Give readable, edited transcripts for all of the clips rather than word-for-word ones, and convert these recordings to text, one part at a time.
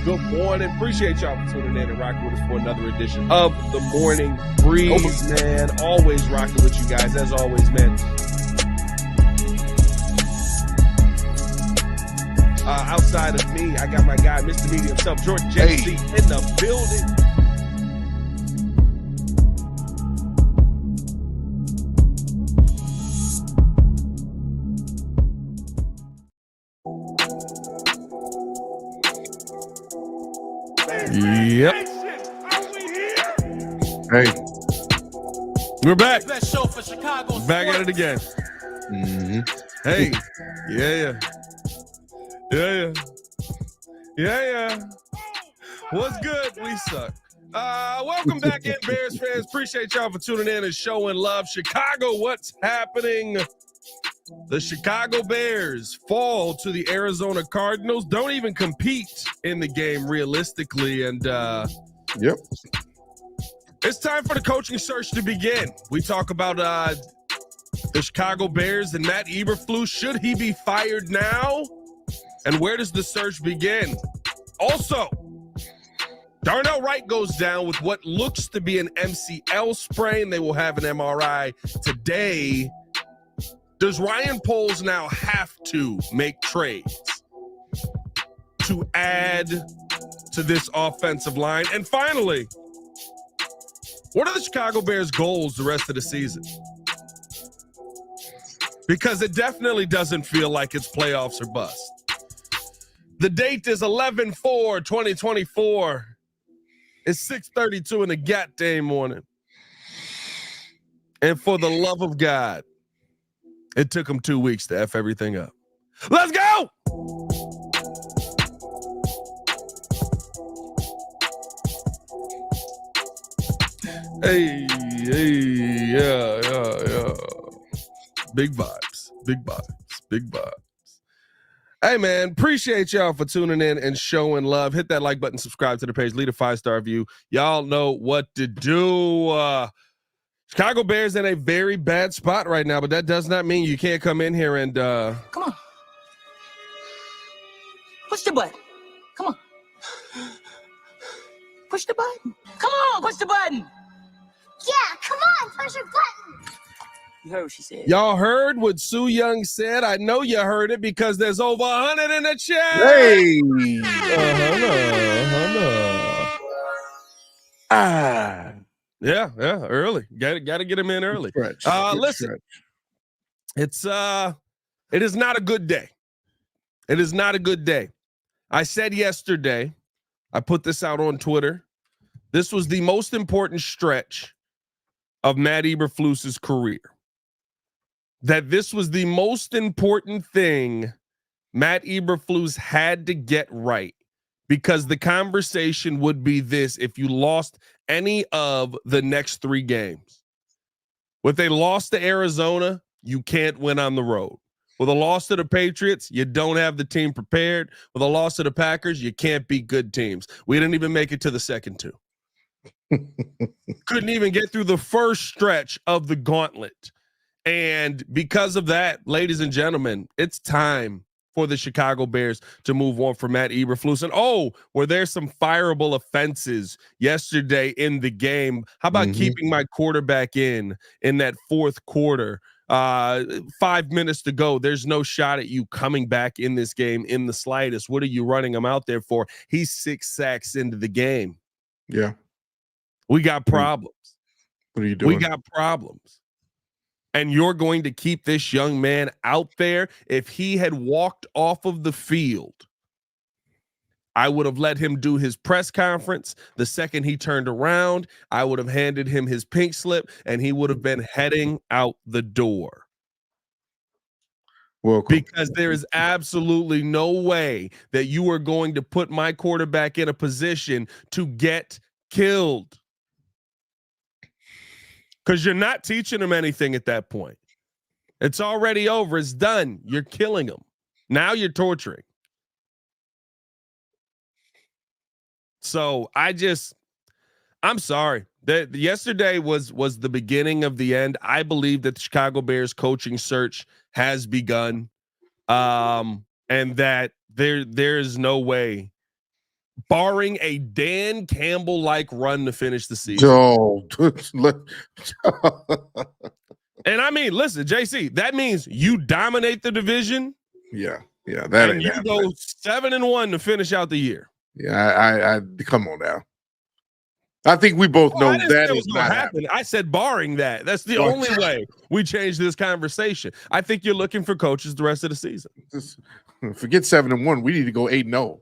Good morning. Appreciate y'all for tuning in and rocking with us for another edition of the Morning Breeze, man. Always rocking with you guys, as always, man. Outside of me, I got my guy, Mr. Media himself, Jordan JC, in the building. Yep. Hey, We're back. Best show for Chicago. Back at it again. mm-hmm. Hey. Yeah. What's good? We suck. Welcome back in, Bears fans. Appreciate y'all for tuning in and showing love. Chicago, what's happening? The Chicago Bears fall to the Arizona Cardinals. Don't even compete in the game realistically. And Yep. It's time for the coaching search to begin. We talk about the Chicago Bears and Matt Eberflus. Should he be fired now? And where does the search begin? Also, Darnell Wright goes down with what looks to be an MCL sprain. They will have an MRI today. Does Ryan Poles now have to make trades to add to this offensive line? And finally, what are the Chicago Bears' goals the rest of the season? Because it definitely doesn't feel like it's playoffs or bust. The date is 11/4/2024. It's 6:32 in the goddamn morning. And for the love of God, it took them 2 weeks to F everything up. Let's go! Hey, yeah. Big vibes. Hey, man, appreciate y'all for tuning in and showing love. Hit that like button, subscribe to the page, leave a 5-star review. Y'all know what to do. Chicago Bears in a very bad spot right now, but that does not mean you can't come in here and Come on. Push the button. Come on. Push the button. Come on, push the button. Yeah, come on, push your button. You heard what she said. y'all heard what Sue Young said. I know you heard it because there's over 100 in the chat. Hey. Yeah, early. Got to get him in early. Listen, it is not a good day. It is not a good day. I said yesterday, I put this out on Twitter. This was the most important stretch of Matt Eberflus's career. That this was the most important thing Matt Eberflus had to get right, because the conversation would be this: if you lost any of the next 3 games. With a loss to Arizona, you can't win on the road. With a loss to the Patriots, you don't have the team prepared. With a loss to the Packers, you can't beat good teams. We didn't even make it to the second 2. Couldn't even get through the first stretch of the gauntlet. And because of that, ladies and gentlemen, it's time for the Chicago Bears to move on from Matt Eberflus. And were there some fireable offenses yesterday in the game? How about keeping my quarterback in that fourth quarter? 5 minutes to go. There's no shot at you coming back in this game in the slightest. What are you running him out there for? He's 6 sacks into the game. Yeah. We got problems. What are you doing? We got problems. And you're going to keep this young man out there. If he had walked off of the field, I would have let him do his press conference. The second he turned around, I would have handed him his pink slip, and he would have been heading out the door. Welcome. Because there is absolutely no way that you are going to put my quarterback in a position to get killed. Because you're not teaching him anything at that point. It's already over. It's done. You're killing him. Now you're torturing. So I'm sorry. That yesterday was the beginning of the end. I believe that the Chicago Bears coaching search has begun. And that there is no way barring a Dan Campbell-like run to finish the season. And I mean, listen, JC, that means you dominate the division. Yeah. That and you go 7-1 to finish out the year. Yeah, I come on now. I think we both know that is not happening. I said barring that. That's the only way we change this conversation. I think you're looking for coaches the rest of the season. Forget 7-1. We need to go 8-0.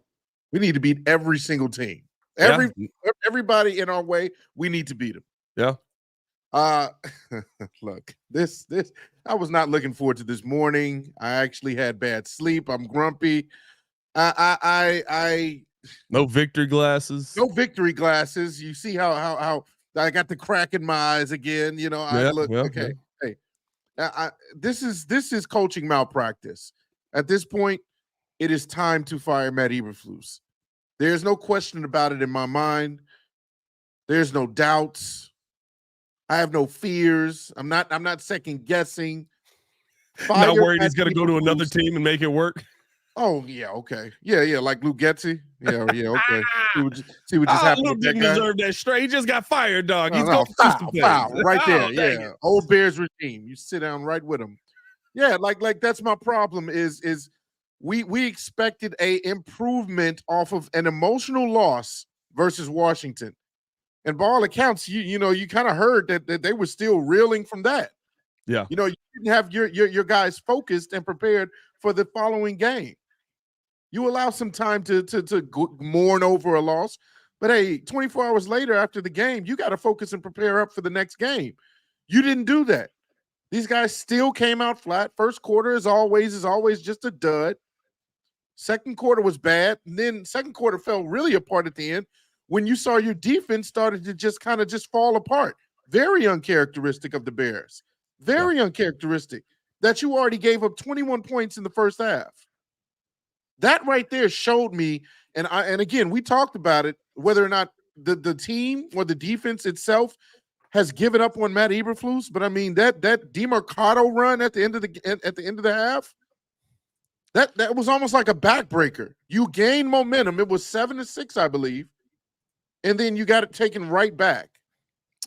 We need to beat every single team. Everybody in our way, we need to beat them. Yeah. Look, this I was not looking forward to this morning. I actually had bad sleep. I'm grumpy. No victory glasses. No victory glasses. You see how I got the crack in my eyes again. You know, okay. Hey, this is coaching malpractice. At this point, it is time to fire Matt Eberflus. There's no question about it in my mind. There's no doubts. I have no fears. I'm not second guessing. Not worried he's going to go to another team and make it work. Oh yeah, okay, yeah, like Luke Getty. Yeah, okay. See what just happened. Luke didn't deserve that straight. He just got fired, dog. He's going foul right there. Yeah, old Bears regime. You sit down right with him. Yeah, like that's my problem. Is we expected a improvement off of an emotional loss versus Washington, and by all accounts, you kind of heard that they were still reeling from that. Yeah, you didn't have your guys focused and prepared for the following game. You allow some time to mourn over a loss, but hey, 24 hours later after the game, you got to focus and prepare up for the next game. You didn't do that. These guys still came out flat. First quarter is always just a dud. Second quarter was bad, and then second quarter fell really apart at the end when you saw your defense started to just fall apart. Very uncharacteristic of the Bears. Very uncharacteristic that you already gave up 21 points in the first half. That right there showed me, and again, we talked about it, whether or not the team or the defense itself has given up on Matt Eberflus. But I mean that DeMarcado run at the end of the half, that was almost like a backbreaker. You gained momentum. It was 7-6, I believe, and then you got it taken right back.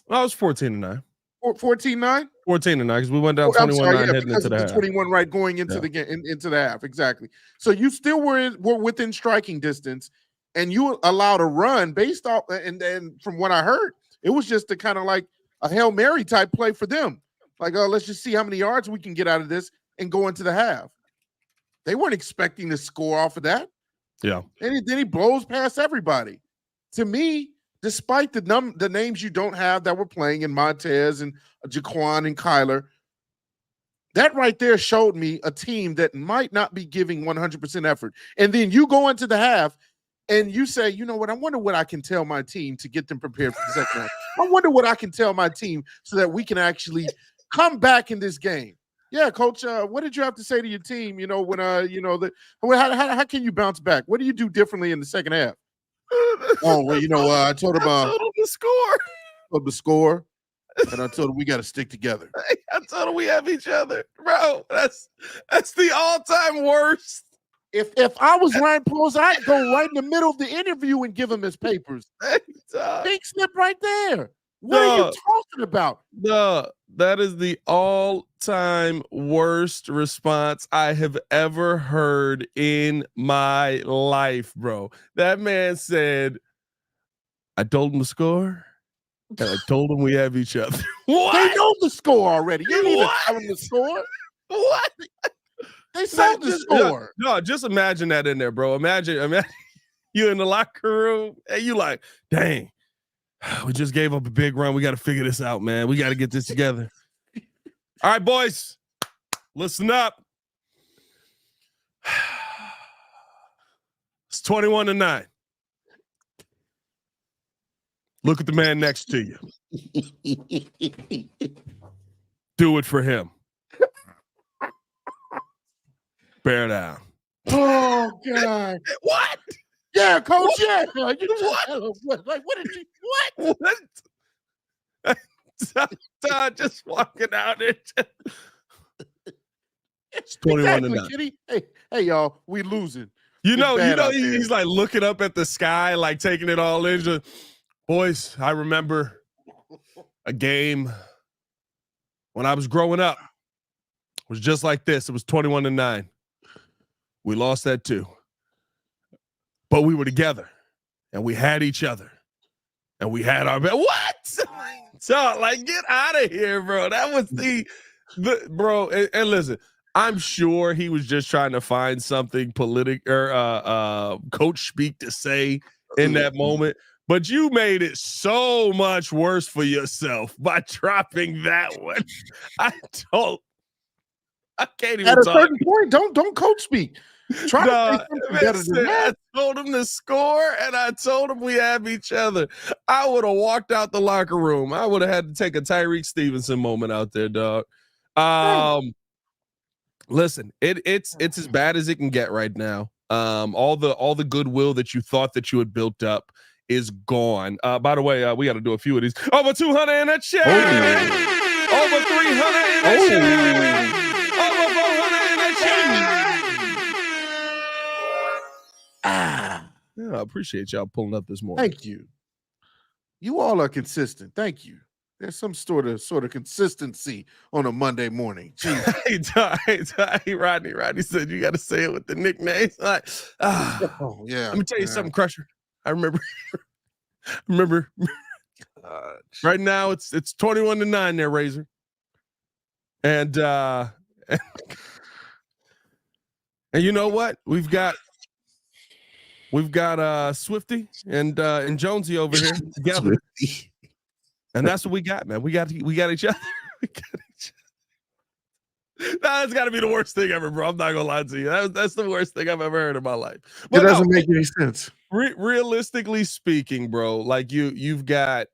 Well, it was 14-9. 14-9? 14-9, because we went down 21-9 heading into the half. 21 right going into the game, into the half, exactly. So you still were within striking distance, and you allowed a run based off, and from what I heard, it was just a kind of like a Hail Mary type play for them. Like, let's just see how many yards we can get out of this and go into the half. They weren't expecting to score off of that. Yeah. And then he blows past everybody. To me, despite the names you don't have that were playing in Montez and Jaquan and Kyler, that right there showed me a team that might not be giving 100% effort. And then you go into the half and you say, you know what, I wonder what I can tell my team to get them prepared for the second half. I wonder what I can tell my team so that we can actually come back in this game. Yeah, Coach, what did you have to say to your team, when, how can you bounce back? What do you do differently in the second half? Oh, well, I told him the score. The score, and I told him we got to stick together. I told him we have each other, bro. That's the all-time worst. If I was Ryan Poles, I'd go right in the middle of the interview and give him his papers. Big slip right there. What are you talking about? That is the all-time worst response I have ever heard in my life, bro. That man said, I told him to score, and I told him we have each other. What? They know the score already. You need to tell them the score. What? They saw the score. No, just imagine that in there, bro. Imagine you in the locker room, and you like, dang. We just gave up a big run. We got to figure this out, man. We got to get this together. All right, boys, listen up. It's 21-9. Look at the man next to you. Do it for him. Bear down. Oh, God. What? Yeah, Coach. What? Yeah. What? Like, what did you? What? Todd just walking out there. It's 21-9. Hey, y'all, we losing. You know, he's like looking up at the sky, like taking it all in. Just, boys, I remember a game when I was growing up. It was just like this. It was 21-9. We lost that too. But we were together and we had each other and we had our what? So like, get out of here, bro. That was the bro. And listen, I'm sure he was just trying to find something coach speak to say in that moment. But you made it so much worse for yourself by dropping that one. I can't even. At a certain point, don't coach speak. Try to say something better than that. I told him to score, and I told him we have each other. I would have walked out the locker room. I would have had to take a Tyreek Stevenson moment out there, dog. Listen, it's as bad as it can get right now. All the goodwill that you thought that you had built up is gone. By the way, we got to do a few of these. Over 200 in a check. Over 300 in a check. Over 400 in a check. Yeah, I appreciate y'all pulling up this morning. Thank you. You all are consistent. Thank you. There's some sort of consistency on a Monday morning. Hey, Rodney said you got to say it with the nicknames. Like, oh yeah. Let me tell you something, Crusher. I remember. Right now it's 21-9 there, Razor, and you know what? We've got Swifty and Jonesy over here together. And that's what we got, man. We got each other. That's got to be the worst thing ever, bro. I'm not gonna lie to you. That's the worst thing I've ever heard in my life. But it doesn't make any sense. Realistically speaking, bro, like you've got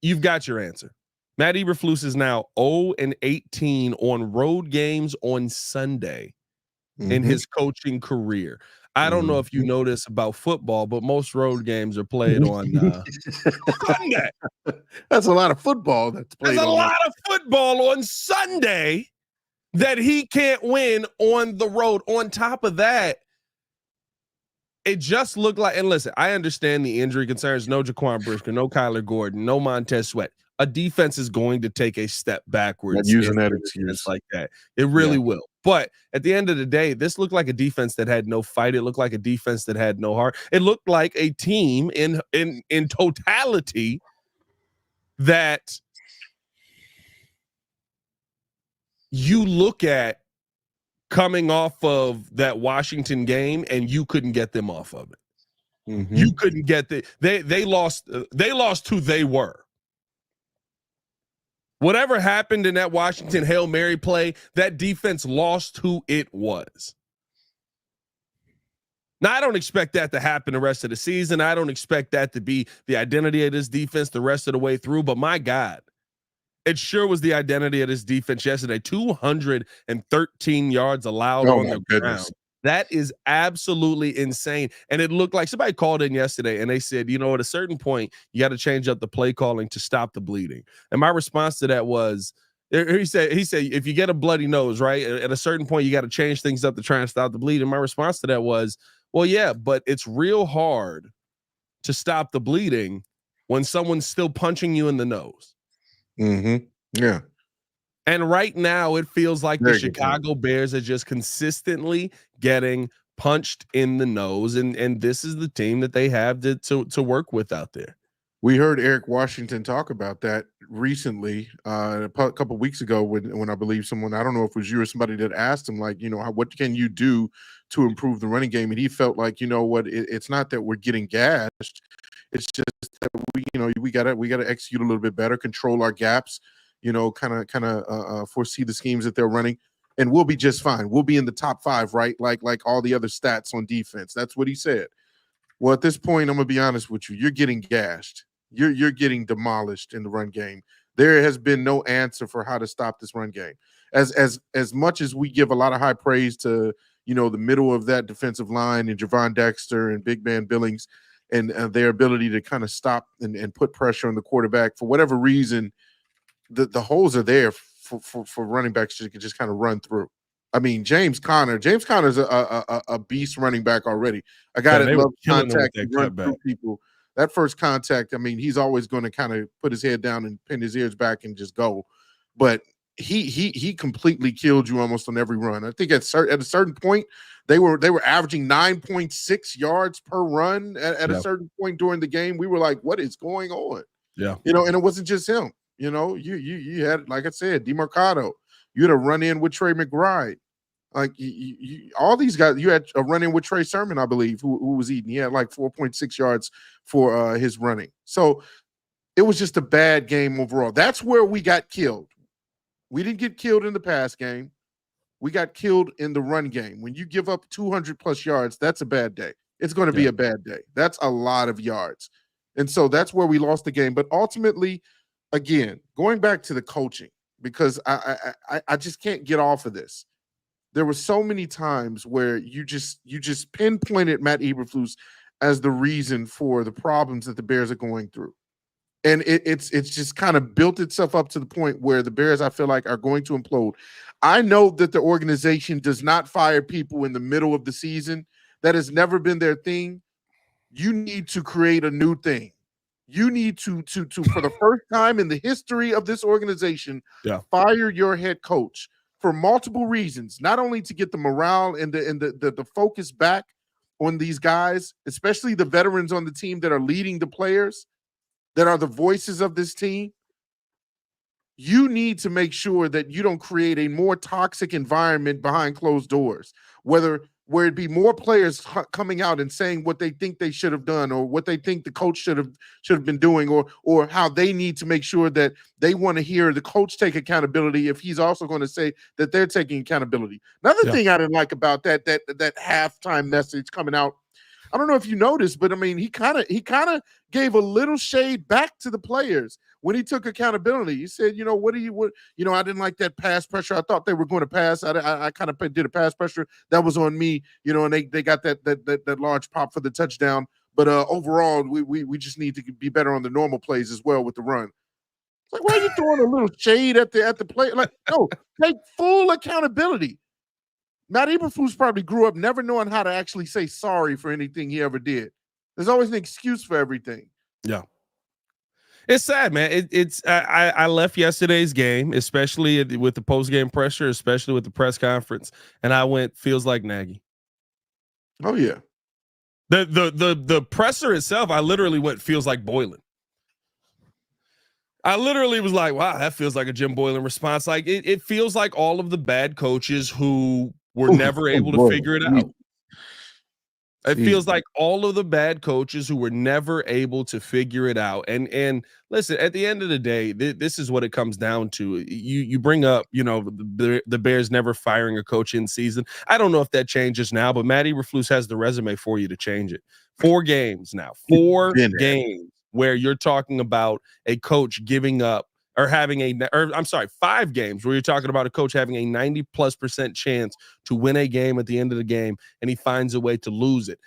your answer. Matt Eberflus is now 0-18 on road games on Sunday in his coaching career. I don't know if you know this about football, but most road games are played on Sunday. That's a lot of football that's played. There's a lot of football on Sunday that he can't win on the road. On top of that, it just looked like, and listen, I understand the injury concerns. No Jaquan Brisker, no Kyler Gordon, no Montez Sweat. A defense is going to take a step backwards. Not using that excuse like that. It really will. But at the end of the day, this looked like a defense that had no fight. It looked like a defense that had no heart. It looked like a team in totality that you look at coming off of that Washington game and you couldn't get them off of it. You couldn't get they lost who they were. Whatever happened in that Washington Hail Mary play, that defense lost who it was. Now, I don't expect that to happen the rest of the season. I don't expect that to be the identity of this defense the rest of the way through. But my God, it sure was the identity of this defense yesterday. 213 yards allowed on the ground. That is absolutely insane. And it looked like somebody called in yesterday and they said, you know, at a certain point, you got to change up the play calling to stop the bleeding. And my response to that was, he said, if you get a bloody nose, right, at a certain point, you got to change things up to try and stop the bleeding. My response to that was, well, yeah, but it's real hard to stop the bleeding when someone's still punching you in the nose. Yeah. And right now, it feels like the Chicago Bears are just consistently getting punched in the nose, and this is the team that they have to work with out there. We heard Eric Washington talk about that recently, a couple of weeks ago when I believe someone, I don't know if it was you or somebody that asked him, like, you know, what can you do to improve the running game? And he felt like, you know what, it's not that we're getting gashed. It's just that we gotta execute a little bit better, control our gaps, you know, kind of foresee the schemes that they're running, and we'll be just fine. We'll be in the top 5, right? Like all the other stats on defense. That's what he said. Well, at this point, I'm gonna be honest with you. You're getting gashed. You're getting demolished in the run game. There has been no answer for how to stop this run game. As much as we give a lot of high praise to, you know, the middle of that defensive line and Javon Dexter and Big Man Billings and their ability to kind of stop and put pressure on the quarterback, for whatever reason, the holes are there for running backs to just kind of run through. I mean, James Conner's a beast running back already. A guy that loves contact and run through people. That first contact, I mean, he's always going to kind of put his head down and pin his ears back and just go. But he completely killed you almost on every run. I think at a certain point, they were averaging 9.6 yards per run at a certain point during the game. We were like, what is going on? Yeah. And it wasn't just him. You had, like I said, DeMarcado. You had a run-in with Trey McBride. Like all these guys, you had a run-in with Trey Sermon, I believe, who was eating. He had like 4.6 yards for his running. So it was just a bad game overall. That's where we got killed. We didn't get killed in the pass game. We got killed in the run game. When you give up 200+ yards, that's a bad day. It's going to be a bad day. That's a lot of yards. And so that's where we lost the game. But ultimately, again, going back to the coaching, because I just can't get off of this. There were so many times where you just pinpointed Matt Eberflus as the reason for the problems that the Bears are going through. And it's just kind of built itself up to the point where the Bears, I feel like, are going to implode. I know that the organization does not fire people in the middle of the season. That has never been their thing. You need to create a new thing. You need to for the first time in the history of this organization, fire your head coach for multiple reasons. Not only to get the morale and the focus back on these guys, especially the veterans on the team that are leading the players, that are the voices of this team. You need to make sure that you don't create a more toxic environment behind closed doors, where it be more players coming out and saying what they think they should have done, or what they think the coach should have been doing, or how they need to make sure that they want to hear the coach take accountability if he's also going to say that they're taking accountability. Another thing I didn't like about that halftime message coming out, I don't know if you noticed, but I mean, he kind of gave a little shade back to the players when he took accountability. He said, I didn't like that pass pressure. I thought they were going to pass. I kind of did a pass pressure. That was on me, and they got that large pop for the touchdown. But overall, we just need to be better on the normal plays as well with the run. It's like, why are you throwing a little shade at the play? Like, no, take full accountability. Matt Eberflus probably grew up never knowing how to actually say sorry for anything he ever did. There's always an excuse for everything. Yeah. It's sad, man. I left yesterday's game, especially with the post-game pressure, especially with the press conference, and I went, feels like Nagy. Oh, yeah. The presser itself, I literally went, feels like Boylan. I literally was like, wow, that feels like a Jim Boylan response. Like it feels like all of the bad coaches who were never able to figure it out. It feels like all of the bad coaches who were never able to figure it out. And listen, at the end of the day, this is what it comes down to. You bring up, the Bears never firing a coach in season. I don't know if that changes now, but Matt Eberflus has the resume for you to change it. 4 games now, 4 games where you're talking about a coach giving up or having 5 games where you're talking about a coach having a 90+% chance to win a game at the end of the game, and he finds a way to lose it.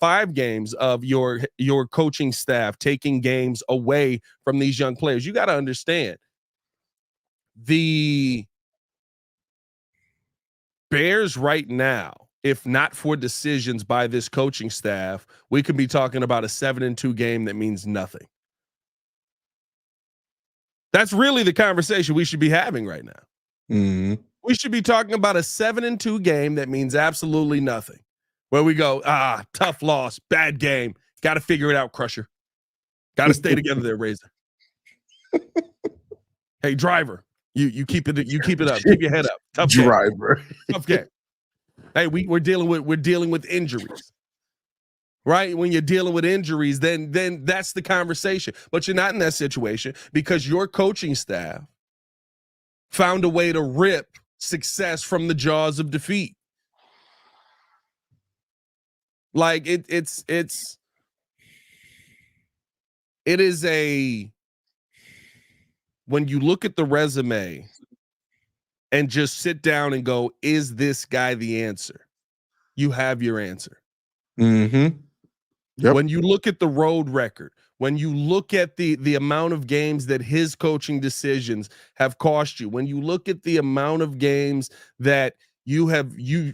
5 games of your coaching staff taking games away from these young players. You got to understand, the Bears right now, if not for decisions by this coaching staff, we could be talking about a 7-2 game that means nothing. That's really the conversation we should be having right now. Mm-hmm. We should be talking about a 7-2 game that means absolutely nothing. Where we go, tough loss, bad game. Got to figure it out, Crusher. Got to stay together there, Razor. Hey, driver, you keep it up. Keep your head up. Tough driver. Game. Tough game. Hey, we're dealing with injuries. Right? When you're dealing with injuries, then that's the conversation. But you're not in that situation because your coaching staff found a way to rip success from the jaws of defeat. Like it is when you look at the resume and just sit down and go, is this guy the answer? You have your answer. Mm-hmm. Yep. When you look at the road record, when you look at the amount of games that his coaching decisions have cost you, when you look at the amount of games that you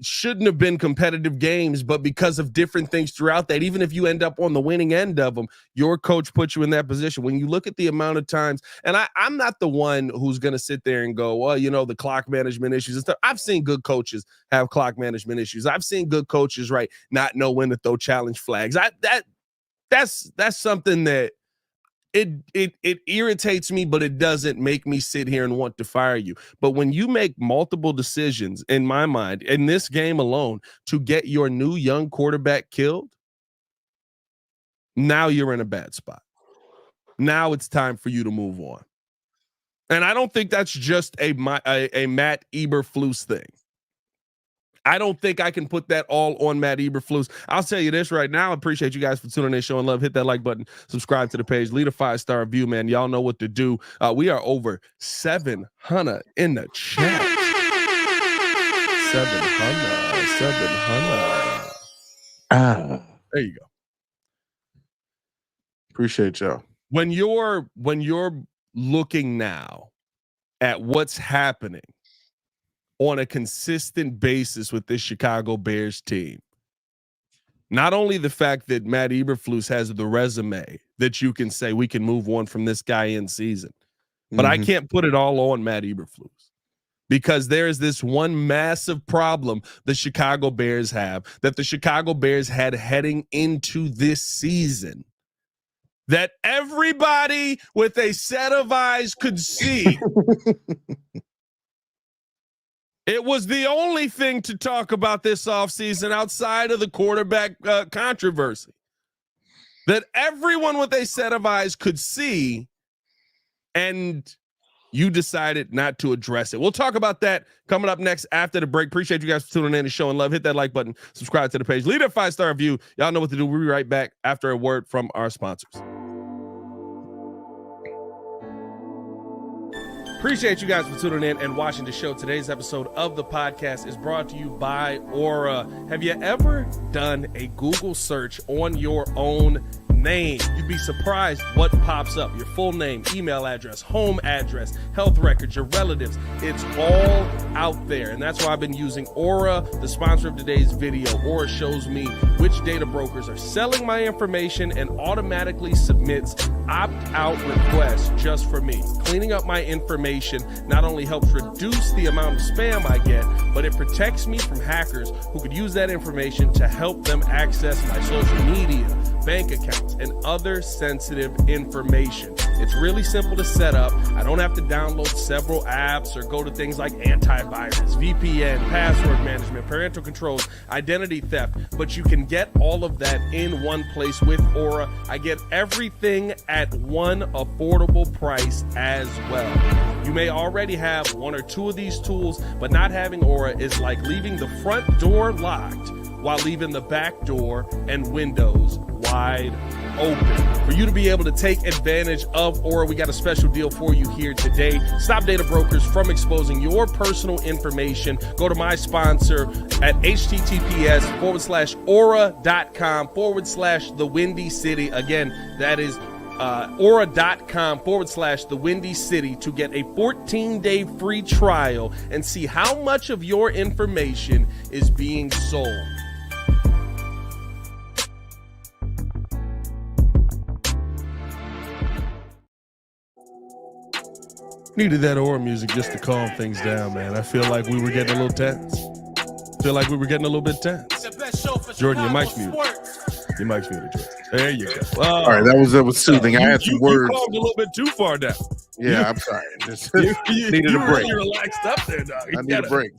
shouldn't have been competitive games, but because of different things throughout that, even if you end up on the winning end of them, your coach puts you in that position. When you look at the amount of times, and I'm not the one who's going to sit there and go, well, the clock management issues and stuff. I've seen good coaches have clock management issues. I've seen good coaches, right, not know when to throw challenge flags. That's something that it irritates me, but it doesn't make me sit here and want to fire you. But when you make multiple decisions, in my mind, in this game alone, to get your new young quarterback killed, now you're in a bad spot. Now it's time for you to move on. And I don't think that's just a Matt Eberflus thing. I don't think I can put that all on Matt Eberflus. I'll tell you this right now. I appreciate you guys for tuning in, showing love. Hit that like button, subscribe to the page, leave a 5-star review, man. Y'all know what to do. We are over 700 in the chat. 700. There you go. Appreciate y'all. When you're looking now at what's happening on a consistent basis with this Chicago Bears team, not only the fact that Matt Eberflus has the resume that you can say we can move on from this guy in season, but I can't put it all on Matt Eberflus, because there is this one massive problem the Chicago Bears have, that the Chicago Bears had heading into this season, that everybody with a set of eyes could see. It was the only thing to talk about this offseason outside of the quarterback controversy that everyone with a set of eyes could see, and you decided not to address it. We'll talk about that coming up next after the break. Appreciate you guys for tuning in and showing love. Hit that like button, subscribe to the page, leave a 5-star review. Y'all know what to do. We'll be right back after a word from our sponsors. Appreciate you guys for tuning in and watching the show. Today's episode of the podcast is brought to you by Aura. Have you ever done a Google search on your own name? You'd be surprised what pops up. Your full name, email address, home address, health records, your relatives. It's all out there. And that's why I've been using Aura, the sponsor of today's video. Aura shows me which data brokers are selling my information and automatically submits opt-out requests just for me. Cleaning up my information not only helps reduce the amount of spam I get, but it protects me from hackers who could use that information to help them access my social media, bank accounts, and other sensitive information. It's really simple to set up. I don't have to download several apps or go to things like antivirus, VPN, password management, parental controls, identity theft, but you can get all of that in one place with Aura. I get everything at one affordable price as well. You may already have one or two of these tools, but not having Aura is like leaving the front door locked while leaving the back door and windows wide open. For you to be able to take advantage of Aura, we got a special deal for you here today. Stop data brokers from exposing your personal information. Go to my sponsor at https:/aura.com/the Windy City. Again, that is aura.com/the Windy City to get a 14-day free trial and see how much of your information is being sold. Needed that Aura music just to calm things down, man. I feel like we were getting a little tense. Jordan, your mic's muted. Your mic's muted, Jordan. There you go. All right, that was soothing. I had some words. You calmed a little bit too far down. Yeah, I'm sorry. Just needed a break. You relaxed up there, dog. I need a break.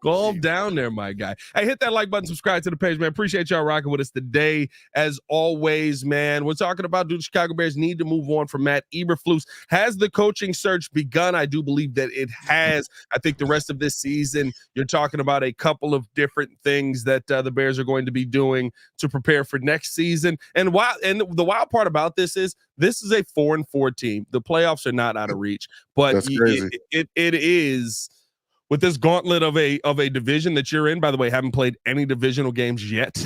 Calm down there, my guy. Hey, hit that like button, subscribe to the page, man. Appreciate y'all rocking with us today. As always, man, we're talking about, do the Chicago Bears need to move on from Matt Eberflus? Has the coaching search begun? I do believe that it has. I think the rest of this season, you're talking about a couple of different things that the Bears are going to be doing to prepare for next season. And the wild part about this is a 4-4 team. The playoffs are not out of reach, but that's crazy. It is. With this gauntlet of a division that you're in, by the way, haven't played any divisional games yet.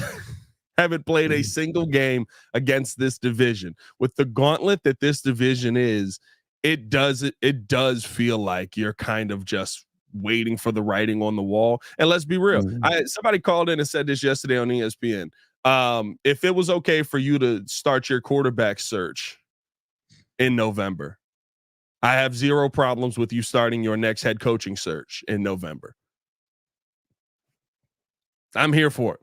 Haven't played a single game against this division. With the gauntlet that this division is, it does feel like you're kind of just waiting for the writing on the wall. And let's be real. Somebody called in and said this yesterday on ESPN. If it was okay for you to start your quarterback search in November, I have zero problems with you starting your next head coaching search in November. I'm here for it.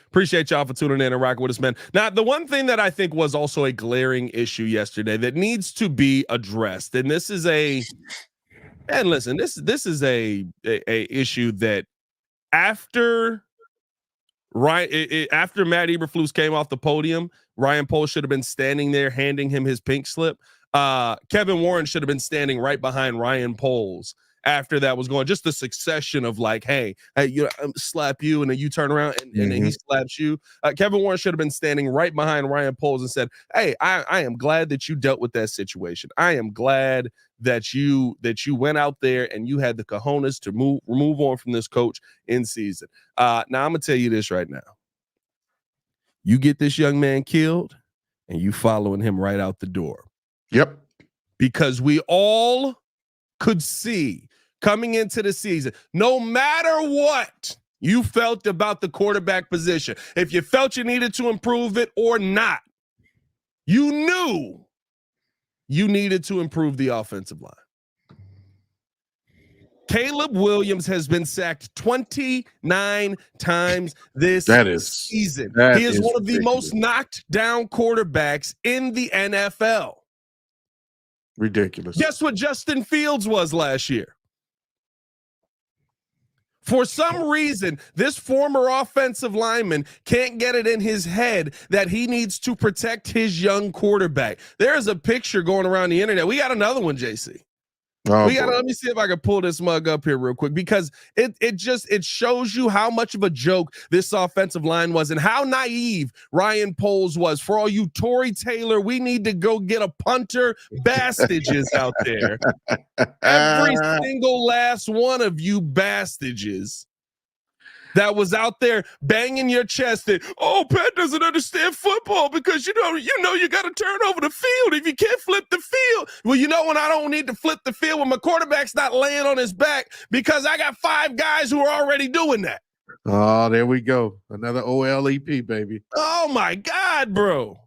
Appreciate y'all for tuning in and rocking with us, man. Now, the one thing that I think was also a glaring issue yesterday that needs to be addressed, and this is this is a issue that after Matt Eberflus came off the podium, Ryan Poles should have been standing there handing him his pink slip. Kevin Warren should have been standing right behind Ryan Poles after that was going. Just the succession of like, hey, slap you, and then you turn around and then he slaps you. Kevin Warren should have been standing right behind Ryan Poles and said, hey, I am glad that you dealt with that situation. I am glad that you went out there and you had the cojones to move on from this coach in season. Now I'm gonna tell you this right now. You get this young man killed and you following him right out the door. Yep. Because we all could see coming into the season, no matter what you felt about the quarterback position, if you felt you needed to improve it or not, you knew you needed to improve the offensive line. Caleb Williams has been sacked 29 times this season. He is one of the most knocked down quarterbacks in the NFL. Ridiculous. Guess what Justin Fields was last year? For some reason, this former offensive lineman can't get it in his head that he needs to protect his young quarterback. There is a picture going around the internet. We got another one, JC. Let me see if I can pull this mug up here real quick, because it shows you how much of a joke this offensive line was and how naive Ryan Poles was. For all you Tory Taylor, we need to go get a punter bastages out there. Every single last one of you bastages that was out there banging your chest that, oh, Pat doesn't understand football because you know you got to turn over the field if you can't flip the field. Well, when I don't need to flip the field when my quarterback's not laying on his back, because I got 5 guys who are already doing that. Oh, there we go. Another OLEP, baby. Oh my God, bro.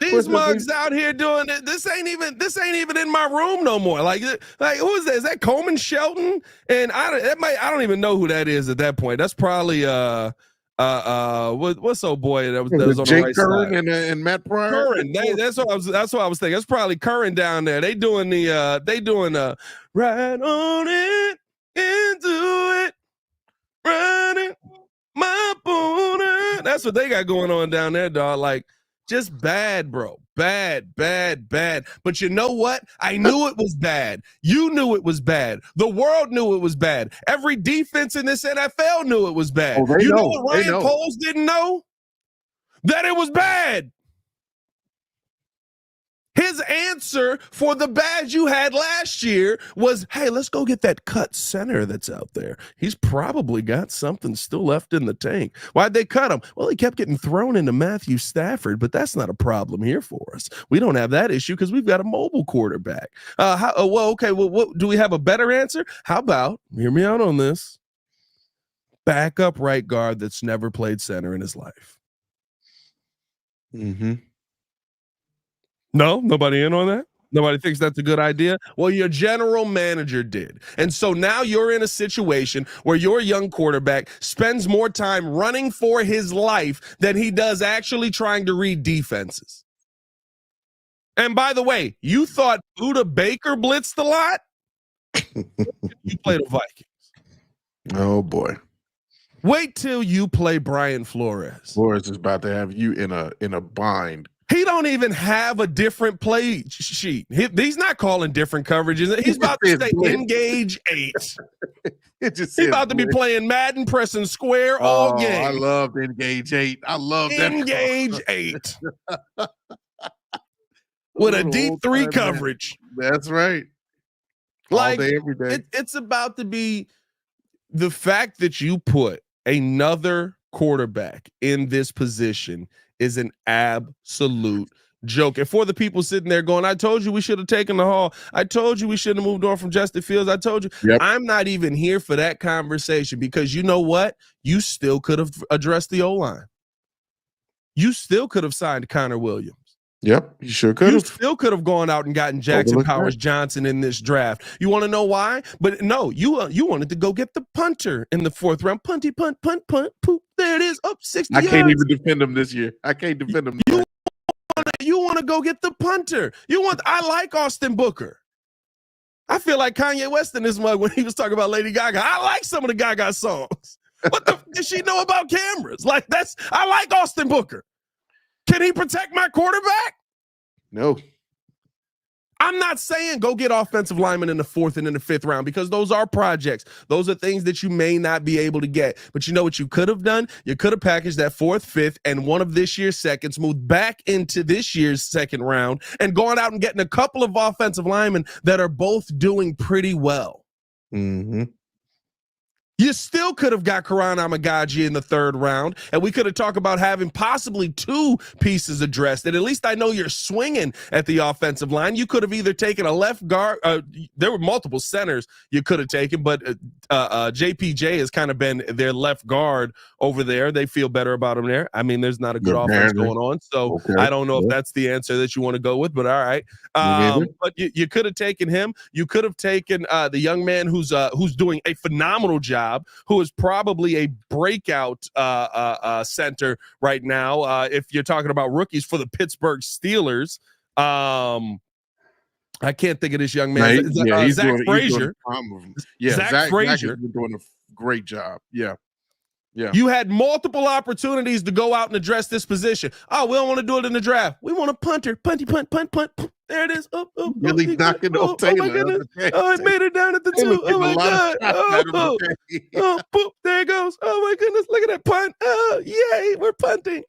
These mugs out here doing it. This ain't even in my room no more. Like who is that? Is that Coleman Shelton? And I don't even know who that is at that point. That's probably what's old boy that was on Jake the right Curran side. And Matt Pryor. Curran. That's what I was thinking. That's probably Curran down there. They doing right on it, into it, running my opponent. That's what they got going on down there, dog. Like, just bad, bro. Bad. But you know what? I knew it was bad. You knew it was bad. The world knew it was bad. Every defense in this NFL knew it was bad. Oh, you know what Ryan Poles didn't know? That it was bad. His answer for the bad you had last year was, hey, let's go get that cut center that's out there. He's probably got something still left in the tank. Why'd they cut him? Well, he kept getting thrown into Matthew Stafford, but that's not a problem here for us. We don't have that issue because we've got a mobile quarterback. What do we have a better answer? How about, hear me out on this, backup right guard that's never played center in his life? Mm-hmm. No, nobody in on that? Nobody thinks that's a good idea? Well, your general manager did. And so now you're in a situation where your young quarterback spends more time running for his life than he does actually trying to read defenses. And by the way, you thought Buda Baker blitzed a lot? You play the Vikings. Oh, boy. Wait till you play Brian Flores. Flores is about to have you in a bind. He don't even have a different play sheet. He's not calling different coverages. He's about to say engage 8. He's about to be playing Madden, pressing square all game. I love engage 8. I love that. Engage 8 with a deep 3 coverage. That's right. Like, all day, every day. It's about to be the fact that you put another quarterback in this position is an absolute joke. And for the people sitting there going, I told you we should have taken the Hall. I told you we shouldn't have moved on from Justin Fields. I told you. Yep. I'm not even here for that conversation because you know what? You still could have addressed the O-line. You still could have signed Connor Williams. Yep, you sure could. You still could have gone out and gotten Jackson Powers Johnson in this draft. You want to know why? But no, you wanted to go get the punter in the 4th round. Punty, punt, poop. There it is, up 60 yards. I can't even defend him this year. I can't defend him. You want to go get the punter. I like Austin Booker. I feel like Kanye West in this mug when he was talking about Lady Gaga. I like some of the Gaga songs. What the did she know about cameras? I like Austin Booker. Can he protect my quarterback? No. I'm not saying go get offensive linemen in the 4th and in the 5th round because those are projects. Those are things that you may not be able to get. But you know what you could have done? You could have packaged that 4th, 5th, and one of this year's seconds, moved back into this year's 2nd round, and gone out and getting a couple of offensive linemen that are both doing pretty well. Mm-hmm. You still could have got Karan Amagaji in the 3rd round, and we could have talked about having possibly 2 pieces addressed. And at least I know you're swinging at the offensive line. You could have either taken a left guard. There were multiple centers you could have taken, but JPJ has kind of been their left guard over there. They feel better about him there. I mean, there's not a good offense going on, so okay. I don't know if that's the answer that you want to go with, but all right. But you could have taken him. You could have taken the young man who's doing a phenomenal job, who is probably a breakout center right now. If you're talking about rookies for the Pittsburgh Steelers, I can't think of this young man. Zach Frazier. Zach Frazier been doing a great job. Yeah. You had multiple opportunities to go out and address this position. Oh, we don't want to do it in the draft. We want a punter. Punty, punt. There it is. Really knocking off Taylor. Oh, my goodness. Oh, it made it down at the 2. Oh, my God. Boop. There it goes. Oh, my goodness. Look at that punt. Oh, yay. We're punting.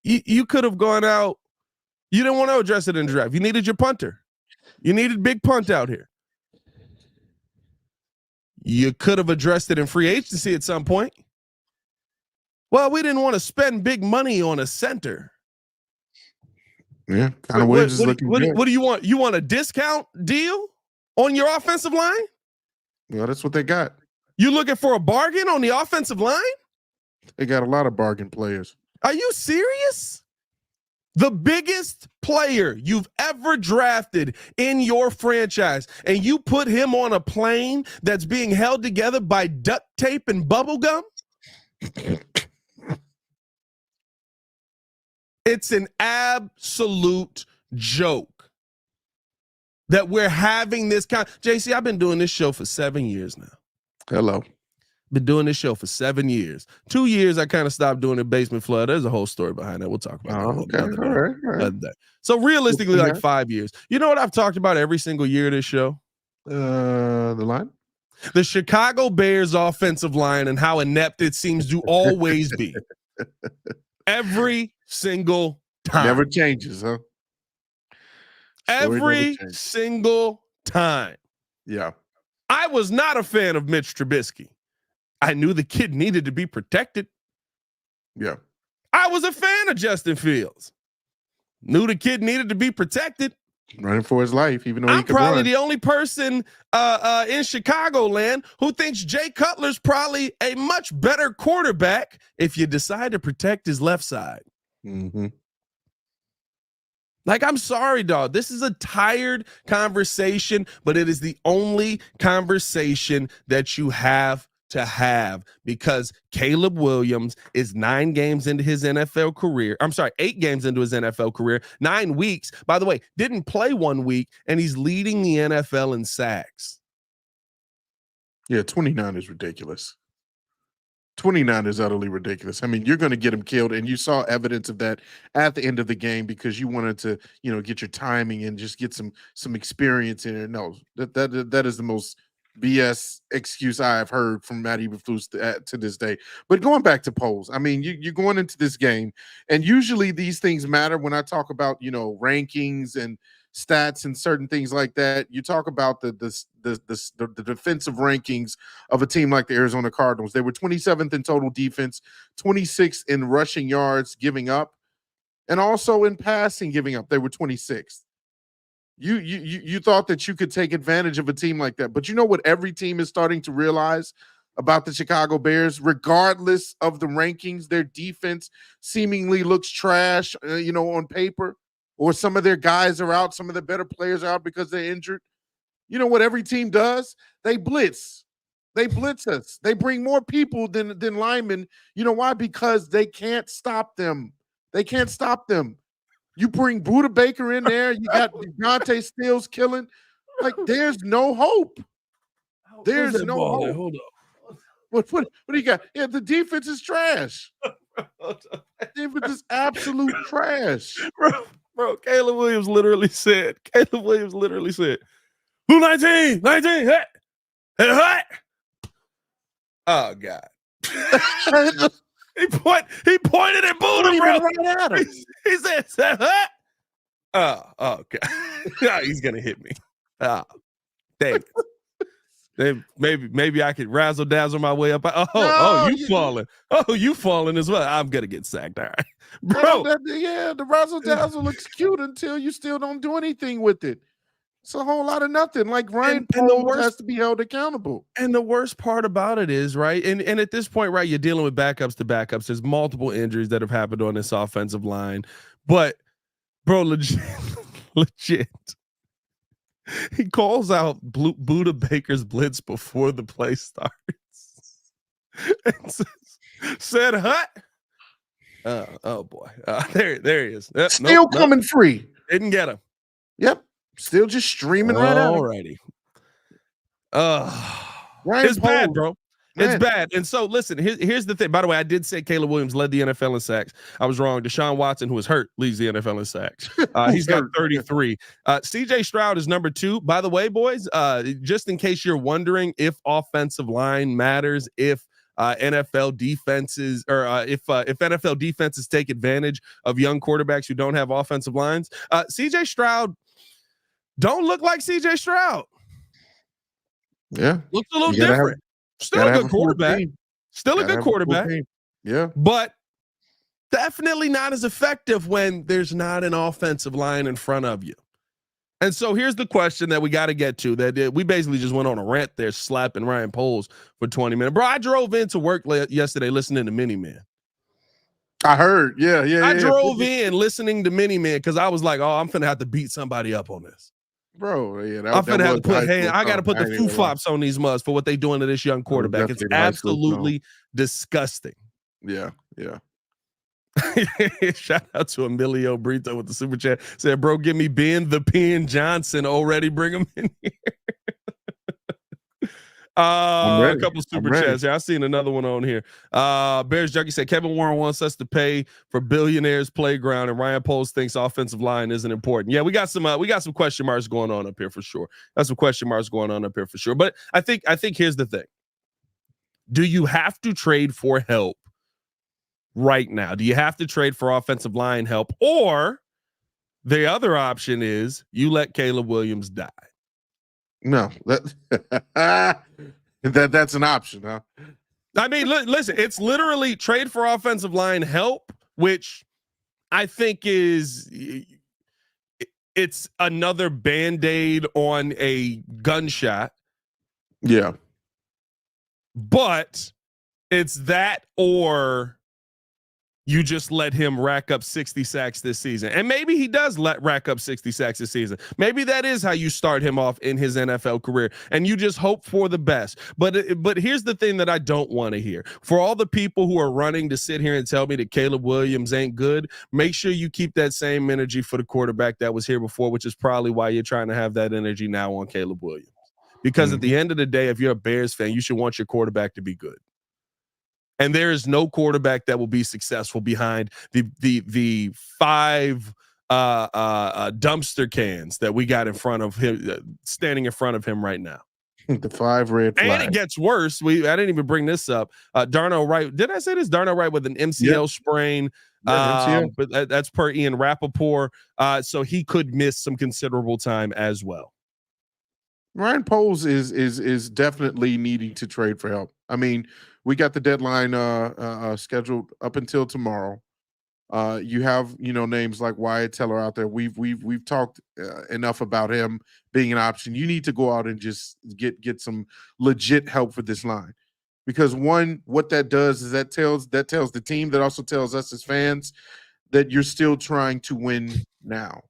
You could have gone out. You didn't want to address it in the draft. You needed your punter. You needed big punt out here. You could have addressed it in free agency at some point. Well, we didn't want to spend big money on a center. Yeah, kind of Williams is looking good. What do you want? You want a discount deal on your offensive line? Well, that's what they got. You looking for a bargain on the offensive line? They got a lot of bargain players. Are you serious? The biggest player you've ever drafted in your franchise, and you put him on a plane that's being held together by duct tape and bubble gum? It's an absolute joke that we're having this kind. JC, I've been doing this show for 7 years now. Hello. Been doing this show for 7 years. 2 years, I kind of stopped doing the basement flood. There's a whole story behind that. We'll talk about that. Okay. All right. So realistically, like 5 years. You know what I've talked about every single year of this show? The line? The Chicago Bears offensive line and how inept it seems to always be. Every single time. Never changes, huh? Every single time. Yeah. I was not a fan of Mitch Trubisky. I knew the kid needed to be protected. Yeah. I was a fan of Justin Fields. Knew the kid needed to be protected. Running for his life, even though I'm probably the only person in Chicagoland who thinks Jay Cutler's probably a much better quarterback if you decide to protect his left side. Mm-hmm. Like, I'm sorry, dog. This is a tired conversation, but it is the only conversation that you have to have because Caleb Williams is 9 games into his NFL career. I'm sorry, 8 games into his NFL career, 9 weeks. By the way, didn't play 1 week, and he's leading the NFL in sacks. Yeah, 29 is ridiculous. 29 is utterly ridiculous. I mean, you're going to get him killed, and you saw evidence of that at the end of the game because you wanted to, get your timing and just get some experience in it. No, that is the most BS excuse I have heard from Matt Eberflus to this day. But going back to polls, I mean, you're going into this game, and usually these things matter when I talk about, rankings and stats and certain things like that. You talk about the defensive rankings of a team like the Arizona Cardinals. They were 27th in total defense, 26th in rushing yards giving up, And also in passing, giving up, they were 26th. You thought that you could take advantage of a team like that, but you know what every team is starting to realize about the Chicago Bears, regardless of the rankings, their defense seemingly looks trash, on paper, or some of their guys are out, some of the better players are out because they're injured. You know what every team does? They blitz. They blitz us. They bring more people than linemen. You know why? Because they can't stop them. They can't stop them. You bring Buda Baker in there. You got Deontay Stills killing. Like, there's no hope. There's no hope. Hold on. What do you got? Yeah, the defense is trash. Defense is absolute trash. Bro, Caleb Williams literally said, who 19? 19, hey, hey. Oh, God. He pointed at Buda, bro. He said, what? Oh, God. He's going to hit me. Oh, dang it. Maybe I could razzle dazzle my way up. Falling. Oh, you falling as well. I'm gonna get sacked. All right, bro. The razzle dazzle looks cute until you still don't do anything with it. It's a whole lot of nothing. Like Ryan Poles has to be held accountable. And the worst part about it is, right, and at this point, right, you're dealing with backups to backups. There's multiple injuries that have happened on this offensive line, but bro, legit. He calls out Buda Baker's blitz before the play starts. And said, "Hut." Oh boy, there he is. Still coming free. Didn't get him. Yep, still just streaming right out. Alrighty. It's bad, bro. Man. It's bad. And so, listen, here's the thing. By the way, I did say Caleb Williams led the NFL in sacks. I was wrong. Deshaun Watson, who was hurt, leads the NFL in sacks. He's got 33. CJ Stroud is number 2. By the way, boys, just in case you're wondering if offensive line matters, if NFL defenses or if NFL defenses take advantage of young quarterbacks who don't have offensive lines, CJ Stroud don't look like CJ Stroud. Yeah. Looks a little different. Still a good quarterback. Still a good quarterback. Yeah. But definitely not as effective when there's not an offensive line in front of you. And so here's the question that we got to get to that we basically just went on a rant there slapping Ryan Poles for 20 minutes. Bro, I drove into work yesterday listening to Mini-Man. I heard. Yeah. I drove in listening to Mini-Man because I was like, oh, I'm finna have to beat somebody up on this. Bro, yeah, I'm finna have to put I got to put the foo-flops on these mugs for what they doing to this young quarterback. It's absolutely disgusting. Yeah. Shout out to Emilio Brito with the super chat. Said, bro, give me Ben the Pen Johnson already. Bring him in here. A couple super chats here. I seen another one on here. Bears Junkie said Kevin Warren wants us to pay for billionaires playground, and Ryan Poles thinks offensive line isn't important. Yeah, we got some question marks going on up here for sure. But I think here's the thing. Do you have to trade for help right now? Do you have to trade for offensive line help? Or the other option is you let Caleb Williams die? No, that's an option, huh? I mean, listen, it's literally trade for offensive line help, which I think it's another Band-Aid on a gunshot. Yeah. But it's that, or you just let him rack up 60 sacks this season. And maybe he does rack up 60 sacks this season. Maybe that is how you start him off in his NFL career, and you just hope for the best. But here's the thing that I don't want to hear. For all the people who are running to sit here and tell me that Caleb Williams ain't good, make sure you keep that same energy for the quarterback that was here before, which is probably why you're trying to have that energy now on Caleb Williams. Because at the end of the day, if you're a Bears fan, you should want your quarterback to be good. And there is no quarterback that will be successful behind the 5 dumpster cans that we got in front of him, standing in front of him right now. The 5 red flags. And it gets worse. I didn't even bring this up. Darnell Wright. Did I say this? Darnell Wright with an MCL sprain. MCL. But that's per Ian Rappaport. So he could miss some considerable time as well. Ryan Poles is definitely needing to trade for help. I mean, we got the deadline scheduled up until tomorrow. You have names like Wyatt Teller out there. We've talked enough about him being an option. You need to go out and just get some legit help for this line, because one, what that does is that tells the team, that also tells us as fans that you're still trying to win now.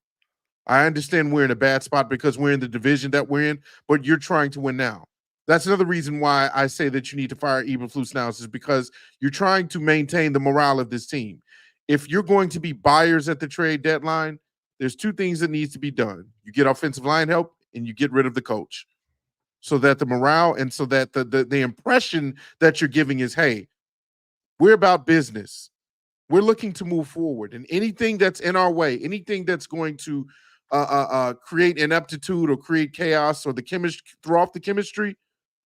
I understand we're in a bad spot because we're in the division that we're in, but you're trying to win now. That's another reason why I say that you need to fire Eberflus now, is because you're trying to maintain the morale of this team. If you're going to be buyers at the trade deadline, there's two things that needs to be done. You get offensive line help and you get rid of the coach, so that the morale and so that the impression that you're giving is, hey, we're about business. We're looking to move forward, and anything that's in our way, anything that's going to create ineptitude or create chaos or the chemistry, throw off the chemistry,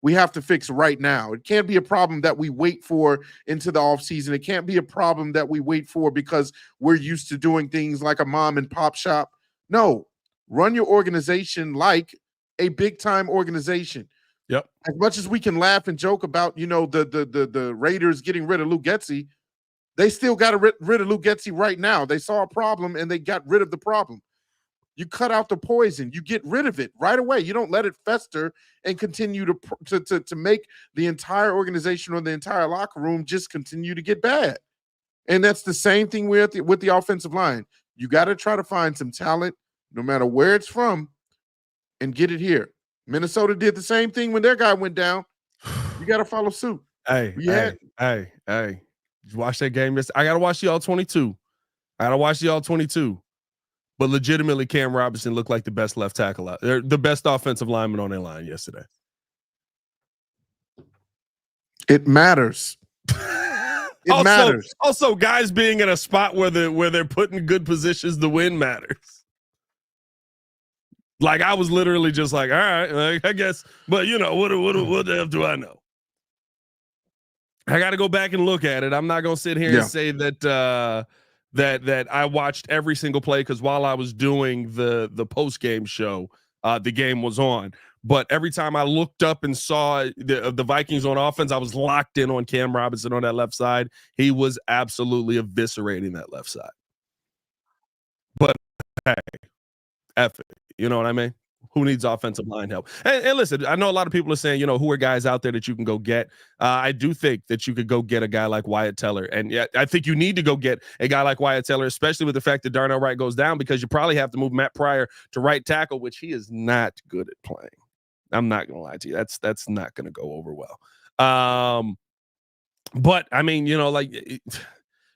we have to fix right now. It can't be a problem that we wait for into the offseason. It can't be a problem that we wait for because we're used to doing things like a mom and pop shop. No, run your organization like a big time organization. Yep. As much as we can laugh and joke about, the Raiders getting rid of Luke Getsy, they still got rid of Luke Getsy right now. They saw a problem and they got rid of the problem. You cut out the poison. You get rid of it right away. You don't let it fester and continue to make the entire organization or the entire locker room just continue to get bad. And that's the same thing with the offensive line. You got to try to find some talent, no matter where it's from, and get it here. Minnesota did the same thing when their guy went down. You got to follow suit. Hey. Did you watch that game? I got to watch the all-22. But legitimately, Cam Robinson looked like the best left tackle out there, the best offensive lineman on their line yesterday. It matters. It matters. Also, guys being in a spot where they're put in good positions to win matters. Like, I was literally just like, all right, I guess, but what the hell do I know? I got to go back and look at it. I'm not going to sit here and say that that I watched every single play, because while I was doing the post game show, the game was on. But every time I looked up and saw the Vikings on offense, I was locked in on Cam Robinson on that left side. He was absolutely eviscerating that left side. But hey, F it. You know what I mean? Who needs offensive line help? And listen, I know a lot of people are saying, who are guys out there that you can go get? I do think that you could go get a guy like Wyatt Teller. And yeah, I think you need to go get a guy like Wyatt Teller, especially with the fact that Darnell Wright goes down, because you probably have to move Matt Pryor to right tackle, which he is not good at playing. I'm not going to lie to you. That's not going to go over well. But I mean,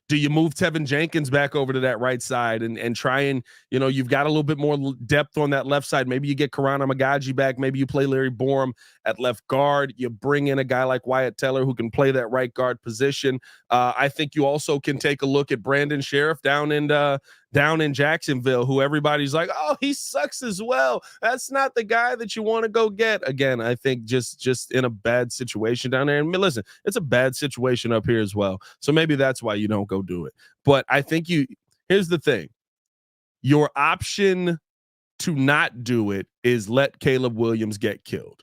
do you move Tevin Jenkins back over to that right side and try and, you've got a little bit more depth on that left side. Maybe you get Karana Magaji back. Maybe you play Larry Borum at left guard. You bring in a guy like Wyatt Teller who can play that right guard position. I think you also can take a look at Brandon Sheriff down in Jacksonville, who everybody's like, oh, he sucks as well. That's not the guy that you want to go get. Again, I think just in a bad situation down there. And listen, it's a bad situation up here as well. So maybe that's why you don't go do it. But I think here's the thing. Your option to not do it is let Caleb Williams get killed.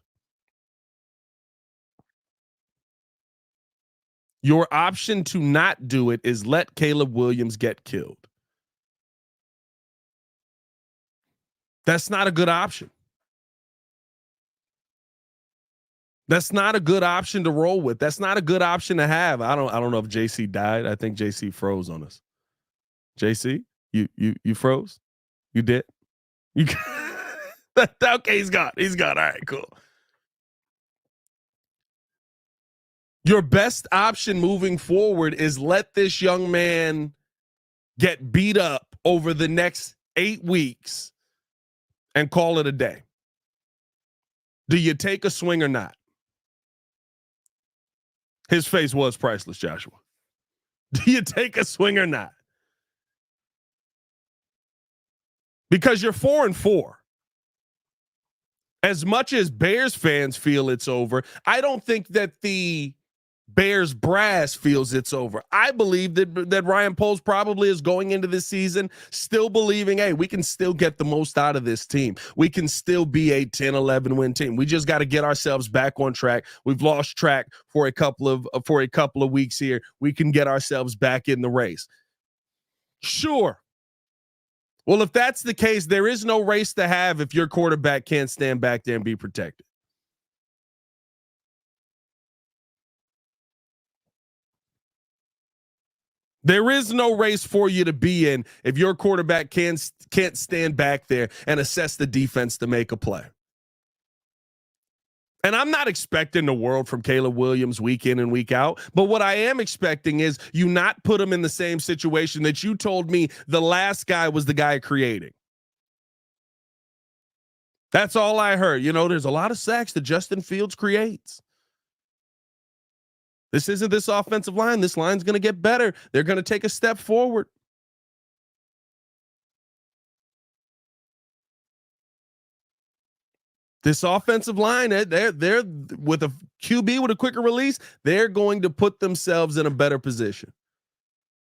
Your option to not do it is let Caleb Williams get killed. That's not a good option. That's not a good option to roll with. That's not a good option to have. I don't know if JC died. I think JC froze on us. JC, you froze? You did? You okay, he's gone. He's gone. All right, cool. Your best option moving forward is let this young man get beat up over the next 8 weeks and call it a day. Do you take a swing or not? His face was priceless, Joshua. Do you take a swing or not? Because you're 4-4. As much as Bears fans feel it's over, I don't think that the Bears brass feels it's over. I believe that Ryan Poles probably is going into this season still believing, hey, we can still get the most out of this team. We can still be a 10-11 win team. We just got to get ourselves back on track. We've lost track for a couple of weeks here. We can get ourselves back in the race. Sure. Well, if that's the case, there is no race to have if your quarterback can't stand back there and be protected. There is no race for you to be in if your quarterback can't stand back there and assess the defense to make a play. And I'm not expecting the world from Caleb Williams week in and week out, but what I am expecting is you not put him in the same situation that you told me the last guy was the guy creating. That's all I heard. There's a lot of sacks that Justin Fields creates. This isn't this offensive line. This line's going to get better. They're going to take a step forward. This offensive line, they're with a QB with a quicker release, they're going to put themselves in a better position.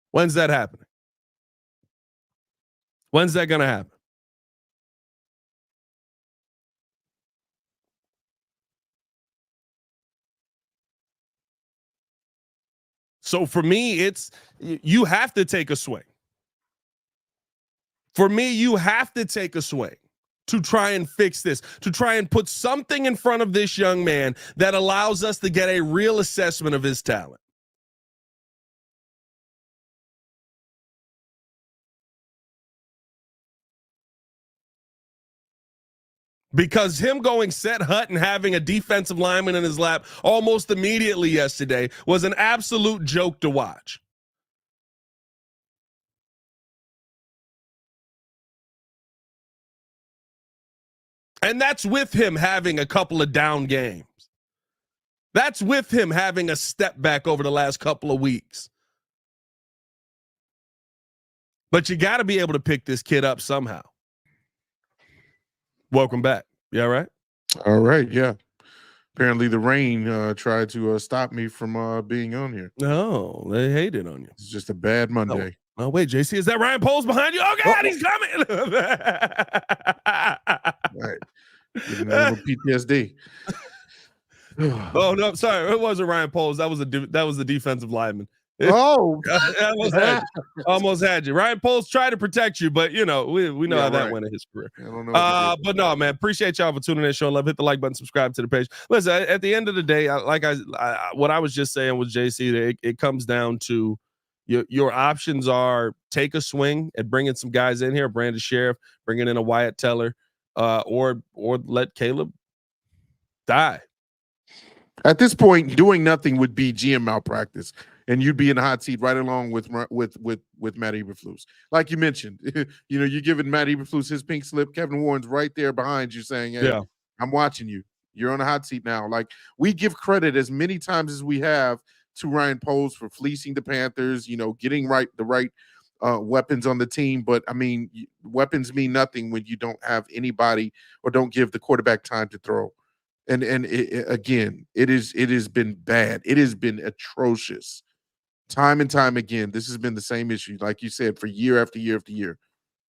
When's that happening? When's that going to happen? So for me, you have to take a swing. For me, you have to take a swing to try and fix this, to try and put something in front of this young man that allows us to get a real assessment of his talent. Because him going set hut and having a defensive lineman in his lap almost immediately yesterday was an absolute joke to watch. And that's with him having a couple of down games. That's with him having a step back over the last couple of weeks. But you got to be able to pick this kid up somehow. Welcome back. You all right? All right, yeah. Apparently the rain tried to stop me from being on here. No, they hated on you. It's just a bad Monday. Oh wait, JC, is that Ryan Poles behind you? Oh, God, he's coming. Right. Getting a little PTSD. Oh, no, sorry. It wasn't Ryan Poles. That was the defensive lineman. Oh, almost had you. Ryan Poles tried to protect you, but we know how that went in his career. I don't know but no, man, appreciate y'all for tuning in, showing love. Hit the like button, subscribe to the page. Listen, at the end of the day, what I was just saying with JC, it comes down to your options are take a swing at bringing some guys in here, Brandon Sheriff, bringing in a Wyatt Teller, or let Caleb die. At this point, doing nothing would be GM malpractice, and you'd be in the hot seat right along with Matt Eberflus. Like you mentioned, you're giving Matt Eberflus his pink slip. Kevin Warren's right there behind you saying, hey, yeah, I'm watching you. You're on the hot seat now. Like, we give credit as many times as we have to Ryan Poles for fleecing the Panthers, getting the right weapons on the team. But, I mean, weapons mean nothing when you don't have anybody or don't give the quarterback time to throw. And again, it has been bad. It has been atrocious. Time and time again, this has been the same issue, like you said, for year after year after year.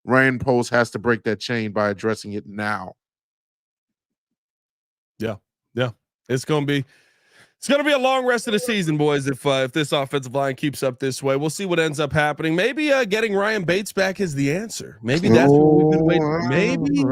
Ryan Poles has to break that chain by addressing it now. Yeah. It's gonna be a long rest of the season, boys. If this offensive line keeps up this way, we'll see what ends up happening. Maybe getting Ryan Bates back is the answer. Maybe that's what we've been waiting for. Maybe,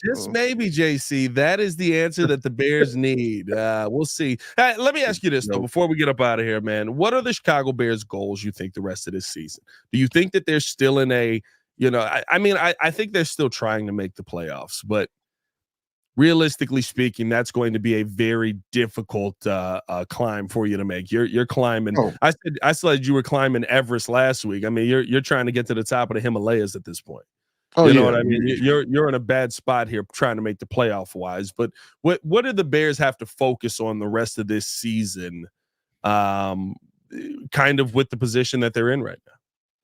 just maybe, JC, that is the answer that the Bears need. We'll see. Let me ask you this though, before we get up out of here, man. What are the Chicago Bears' goals, you think, the rest of this season? Do you think that they're still in a, I think they're still trying to make the playoffs, but realistically speaking, that's going to be a very difficult climb for you to make. You're climbing. Oh. I said you were climbing Everest last week. I mean, you're trying to get to the top of the Himalayas at this point. Oh, you know what I mean? You're in a bad spot here trying to make the playoff wise. But what do the Bears have to focus on the rest of this season? Kind of with the position that they're in right now.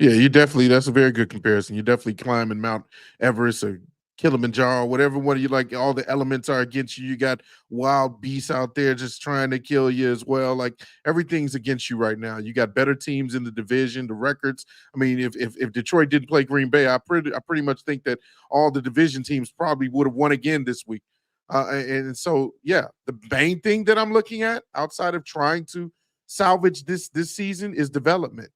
Yeah, that's a very good comparison. You're definitely climbing Mount Everest or Kilimanjaro, whatever one you like. All the elements are against you. You got wild beasts out there just trying to kill you as well. Like, everything's against you right now. You got better teams in the division. The records, I mean, if Detroit didn't play Green Bay, I pretty much think that all the division teams probably would have won again this week. And so, yeah, the main thing that I'm looking at outside of trying to salvage this season is development.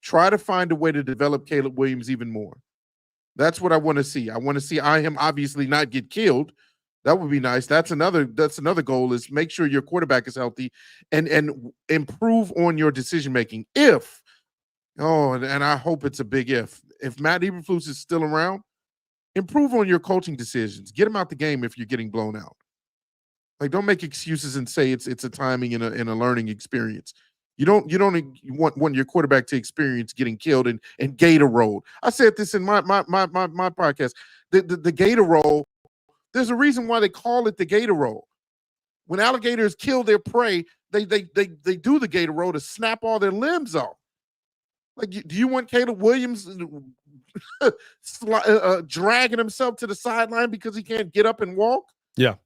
Try to find a way to develop Caleb Williams even more. That's what I want to see. I want to see him obviously not get killed. That would be nice. That's another goal, is make sure your quarterback is healthy and improve on your decision making. And I hope it's a big if Matt Eberflus is still around, improve on your coaching decisions. Get him out the game if you're getting blown out. Like, don't make excuses and say it's a timing and a learning experience. You don't want your quarterback to experience getting killed and gator rolled. I said this in my podcast. The gator roll. There's a reason why they call it the gator roll. When alligators kill their prey, they do the gator roll to snap all their limbs off. Like, do you want Caleb Williams dragging himself to the sideline because he can't get up and walk? Yeah.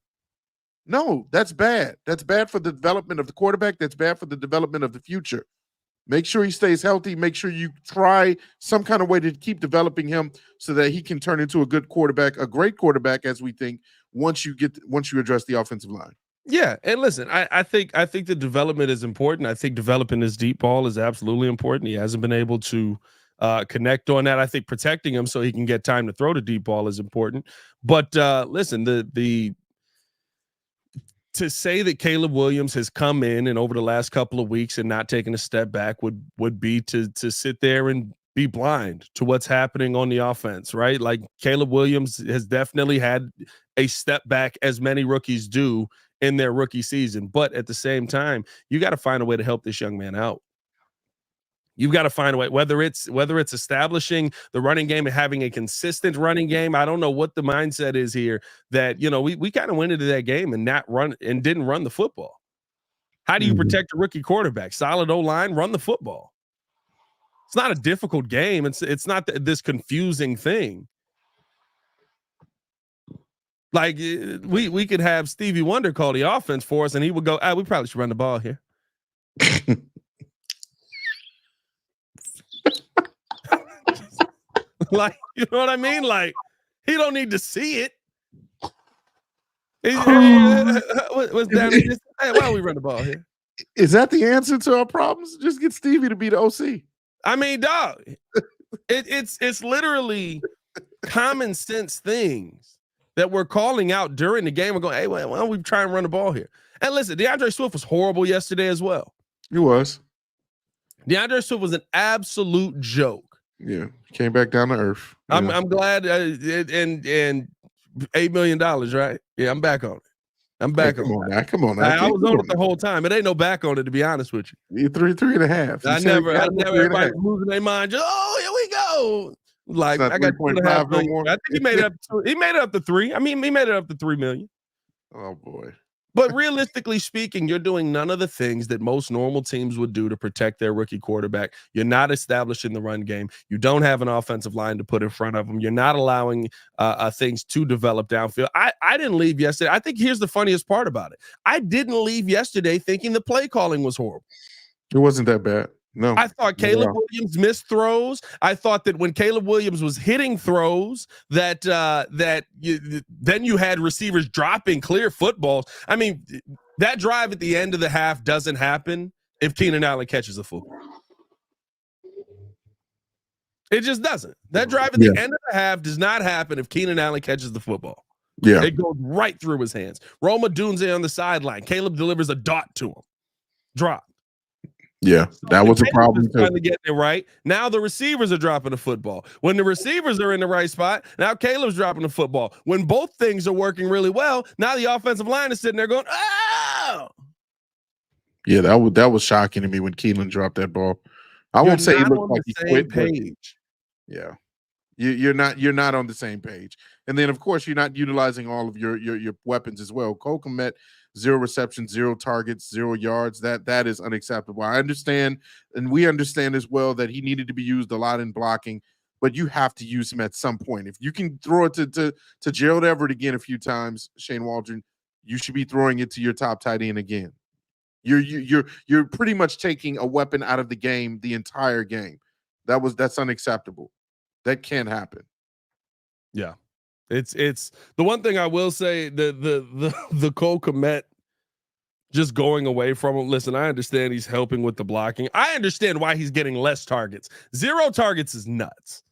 No, that's bad. That's bad for the development of the quarterback. That's bad for the development of the future. Make sure he stays healthy. Make sure you try some kind of way to keep developing him so that he can turn into a good quarterback, a great quarterback, as we think, once you address the offensive line. Yeah, and listen, I think the development is important. I think developing his deep ball is absolutely important. He hasn't been able to connect on that. I think protecting him so he can get time to throw the deep ball is important. But listen, to say that Caleb Williams has come in and over the last couple of weeks and not taken a step back would be to sit there and be blind to what's happening on the offense, right? Like, Caleb Williams has definitely had a step back, as many rookies do in their rookie season. But at the same time, you got to find a way to help this young man out. You've got to find a way, whether it's establishing the running game and having a consistent running game. I don't know what the mindset is here, that, we kind of went into that game and didn't run the football. How do you protect a rookie quarterback? Solid O-line, run the football. It's not a difficult game. It's not this confusing thing. Like, we could have Stevie Wonder call the offense for us, and he would go, we probably should run the ball here. Like, you know what I mean? Like, he don't need to see it. What's down here? Hey, why don't we run the ball here? Is that the answer to our problems? Just get Stevie to be the OC. I mean, dog, it's literally common sense things that we're calling out during the game. We're going, hey, why don't we try and run the ball here? And listen, DeAndre Swift was horrible yesterday as well. He was. DeAndre Swift was an absolute joke. Yeah, came back down to earth. I'm glad, and $8 million, right? Yeah, I'm back on it. I'm back on it. Come on, I was on it the whole time. It ain't no back on it, to be honest with you. You 3.5. I never everybody losing their mind. Just, here we go. Like, I got 2.5 no more. I think he made it up to 3. I mean, he made it up to $3 million. Oh boy. But realistically speaking, you're doing none of the things that most normal teams would do to protect their rookie quarterback. You're not establishing the run game. You don't have an offensive line to put in front of them. You're not allowing things to develop downfield. I didn't leave yesterday. I think here's the funniest part about it. I didn't leave yesterday thinking the play calling was horrible. It wasn't that bad. No, I thought Caleb Williams missed throws. I thought that when Caleb Williams was hitting throws, then you had receivers dropping clear footballs. I mean, that drive at the end of the half doesn't happen if Keenan Allen catches the football. It just doesn't. That drive at the end of the half does not happen if Keenan Allen catches the football. Yeah, it goes right through his hands. Roma Dunze on the sideline. Caleb delivers a dot to him. Drop. Yeah, that was a problem too. Finally getting it right. Now the receivers are dropping the football. When the receivers are in the right spot, now Caleb's dropping the football. When both things are working really well, now the offensive line is sitting there going, oh. Yeah, that was shocking to me when Keelan dropped that ball. I won't say he looked like he quit. Page. Yeah, you're not on the same page. And then of course you're not utilizing all of your weapons as well. Cole Kmet, 0 receptions, 0 targets, 0 yards. That is unacceptable. I understand, and we understand as well, that he needed to be used a lot in blocking, but you have to use him at some point. If you can throw it to Gerald Everett again a few times, Shane Waldron, you should be throwing it to your top tight end again. You're pretty much taking a weapon out of the game the entire game. That's unacceptable. That can't happen. Yeah. It's the one thing I will say, the Cole Kmet just going away from him. Listen, I understand he's helping with the blocking. I understand why he's getting less targets. 0 targets is nuts.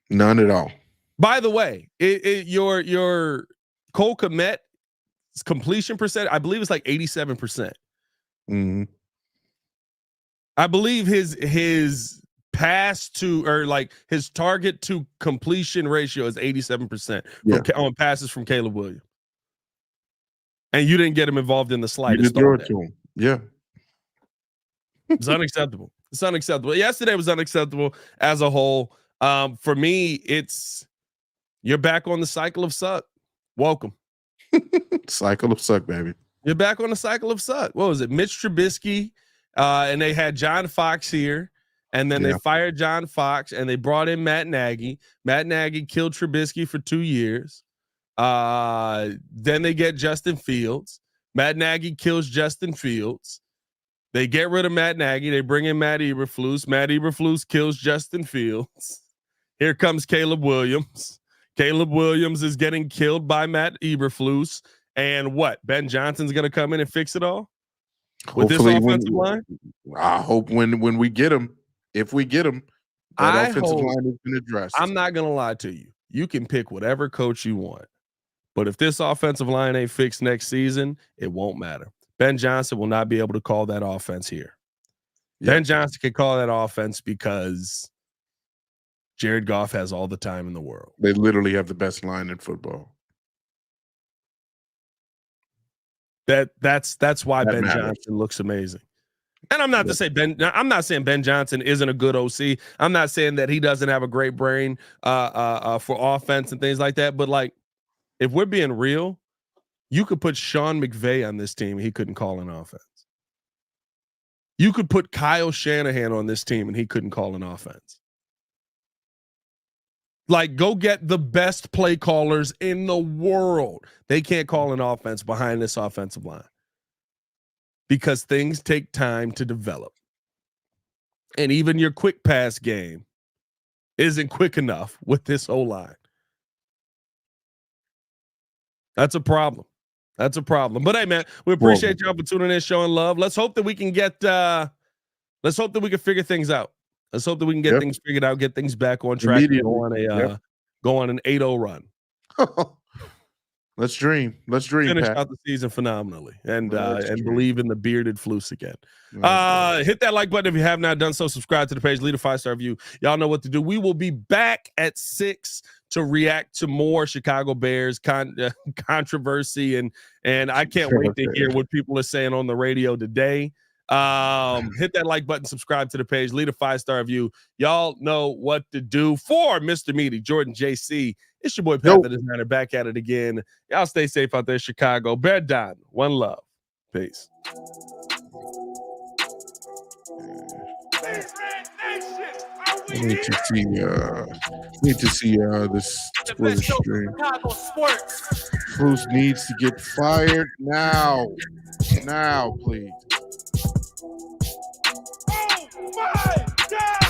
None at all. By the way, your Cole Kmet's completion percent, I believe it's like 87%. Mm-hmm. I believe his pass to, or like his target to completion ratio is 87% on passes from Caleb Williams. And you didn't get him involved in the slightest. You did throw it to him. Yeah. It's unacceptable. It's unacceptable. Yesterday was unacceptable as a whole. For me, you're back on the cycle of suck. Welcome. Cycle of suck, baby. You're back on the cycle of suck. What was it? Mitch Trubisky, and they had John Fox here, and then they fired John Fox, and they brought in Matt Nagy. Matt Nagy killed Trubisky for 2 years. Then they get Justin Fields. Matt Nagy kills Justin Fields. They get rid of Matt Nagy. They bring in Matt Eberflus. Matt Eberflus kills Justin Fields. Here comes Caleb Williams. Caleb Williams is getting killed by Matt Eberflus. And what? Ben Johnson's going to come in and fix it all with this offensive line? I hope when we get him, if we get him, that offensive line has been addressed. I'm not going to lie to you. You can pick whatever coach you want. But if this offensive line ain't fixed next season, it won't matter. Ben Johnson will not be able to call that offense here. Yeah. Ben Johnson can call that offense because Jared Goff has all the time in the world. They literally have the best line in football. That's why Ben Johnson looks amazing. And I'm not to say I'm not saying Ben Johnson isn't a good OC. I'm not saying that he doesn't have a great brain for offense and things like that. But like, if we're being real, you could put Sean McVay on this team and he couldn't call an offense. You could put Kyle Shanahan on this team and he couldn't call an offense. Like, go get the best play callers in the world. They can't call an offense behind this offensive line because things take time to develop. And even your quick pass game isn't quick enough with this O-line. That's a problem. That's a problem. But hey, man, we appreciate y'all for tuning in, showing love. Let's hope that we can get let's hope that we can figure things out. Let's hope that we can get things figured out, get things back on track, and go on an 8-0 run. Let's dream. Let's dream. Finish Pat. out the season phenomenally and believe in the bearded Flus again. Hit that like button if you have not done so. Subscribe to the page. Leave a 5-star review. Y'all know what to do. We will be back at 6 to react to more Chicago Bears controversy, and I can't wait to hear what people are saying on the radio today. Hit that like button, subscribe to the page, leave a 5-star review. Y'all know what to do. For Mr. Meaty, Jordan JC, it's your boy Pat the Designer back at it again. Y'all stay safe out there, Chicago. Bear down. One love. Peace. I need to see this Twitter stream. Flus needs to get fired now. Now, please. Oh my God!